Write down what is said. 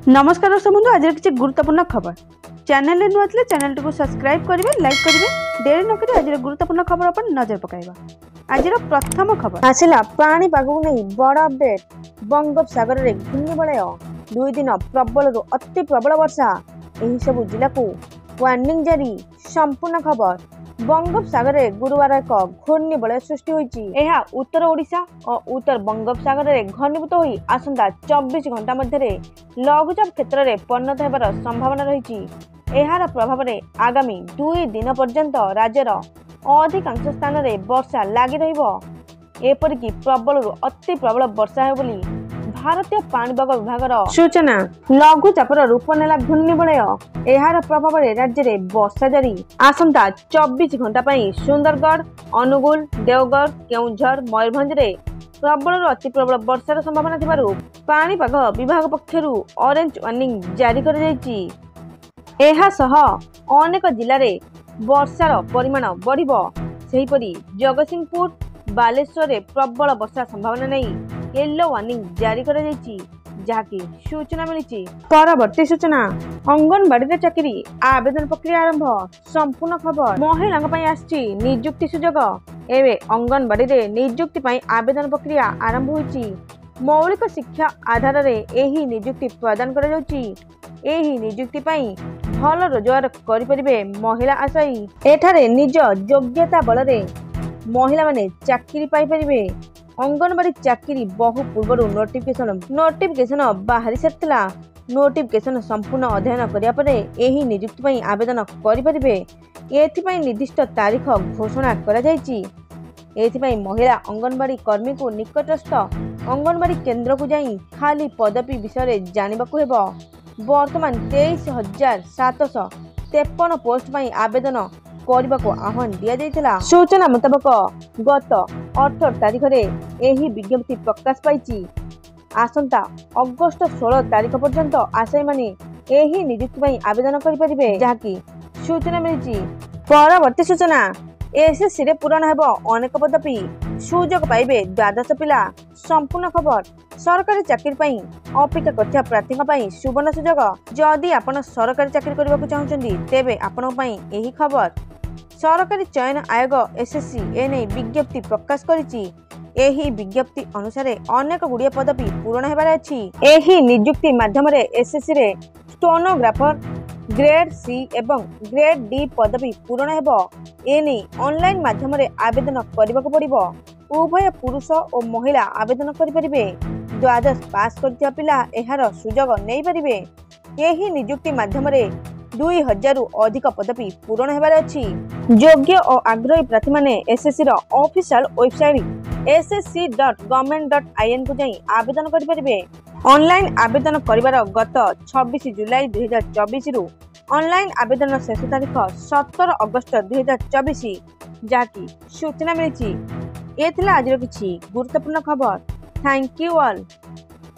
नमस्कार दर्शक बंधु आज किसी गुरुत्वपूर्ण खबर चैनल नुआ थे चैनल टी सब्सक्राइब करेंगे लाइक करेंगे डेरी नक आज गुरुत्वपूर्ण खबर पर नजर पकाइबा। आज प्रथम खबर आसिला पाणीपाग नहीं बड़ अपडेट। बंगोपसागर में घूर्णिबलय 2 दिन प्रबल अति प्रबल वर्षा यही सब जिला को वार्निंग जारी। संपूर्ण खबर बंगोपसागर में गुरुवार एक घूर्णिबलय सृष्टि होइछि। यह उत्तर ओडिशा और उत्तर बंगोपसागर में घनीभूत होई आसंता 24 घंटा मध्य लघुचाप क्षेत्र में परिणत होबार संभावना रही। यार प्रभाव में आगामी 2 दिन पर्यंत राज्यर अधिकांश स्थान में वर्षा लगी रहिबो। एपरिक प्रबल अति प्रबल वर्षा है बोली भारतीय पाणीपाग विभाग सूचना। लघुचापर रूप नेला घूर्णिबलय यार प्रभाव में राज्य में वर्षा जारी। आसंता 24 घंटा सुंदरगढ़, अनुगुल, देवगढ़, केउंझर, मयूरभंज में प्रबल अति प्रबल वर्षार संभावना थिबारु पाणीपाग विभाग पक्षरु ऑरेंज वार्निंग जारी कर जायछि। एहा सह अनेक जिल्ला रे वर्षार परिमाण बढ़िबो। सेहिपरि जगतसिंहपुर, बालेश्वर में प्रबल वर्षा संभावना नहीं येलो वार्निंग जारी कर जायछि। जहाँकि सूचना मिली परवर्ती सूचना अंगनवाड़ी चाकरी आवेदन प्रक्रिया आरंभ। संपूर्ण खबर महिला नियुक्ति सुजोग एवं अंगनवाड़ी नियुक्ति आवेदन प्रक्रिया आरंभ होइछि। मौलिक शिक्षा आधार में यही नियुक्ति प्रदान कर नियुक्ति भल रोजगार करें महिला आशायी। एठारे निज योग्यता बल महिला माने चाकरी पाइपारे। अंगनवाड़ी चाकरी बहु पूर्व नोटिफिकेशन बाहरी सारा। नोटिफिकेशन संपूर्ण अध्ययन कराया यही नियुक्ति आवेदन करें। एथिपाई निर्दिष्ट तारीख घोषणा करा जायछि। एथिपाई महिला अंगनवाड़ी कर्मी को निकटस्थ अंगनवाड़ी केन्द्र को जाई खाली पदवी विषय जानवाक हेबो। वर्तमान 23,753 पोस्ट आवेदन करने को आह्वान दि जाइथिला। सूचना मुताबक गत 18 तारीख रे एही विज्ञप्ति प्रकाश पाई। आसंता अगस्त 16 तारीख पर्यंत आशायी माने एही नियुक्ति आवेदन करें। जहाँकि सूचना मिली परवर्ती सूचना एसएससी रे पूरण हेबो अनेक पदवी सुजोग पाइबे 12 पिला। संपूर्ण खबर सरकारी चाकरी अपेक्षा करथिया प्रार्थी सुवर्ण सुजोग। जदि आपण सरकारी चाकरी करबा को चाहुचंदी तेबे आपण पई एही खबर। सरकारी चयन आयोग एसएससी एने विज्ञप्ति प्रकाश करिछि। एही विज्ञप्ति अनुसार अनेक गुड़िया पदवी पूरण हेबार अछि। एही नियुक्ति माध्यम एसएससी रे स्टेनोग्राफर ग्रेड सी एवं ग्रेड डी पदवी पूरण हेबो। एने ऑनलाइन माध्यम आवेदन करने को पड़िबो। उभय पुरुष और महिला आवेदन करें। द्वादश पास करथिया पिला एहार सुजोग नहीं पारिबे। एही नियुक्ति माध्यम 2000 रु अधिक पदवी पूरण हेबार अछि। योग्य और आग्रही प्रार्थी माने एसएससी रो ऑफिशियल वेबसाइट ssc.government.in को जाई आवेदन करें। ऑनलाइन आवेदन करिवार गत 26 जुलाई 2024 रु ऑनलाइन आवेदन शेष तारीख 17 अगस्त 2024 जहाँकि सूचना मिली। ये आज किसी गुरुत्वपूर्ण खबर। Thank you all.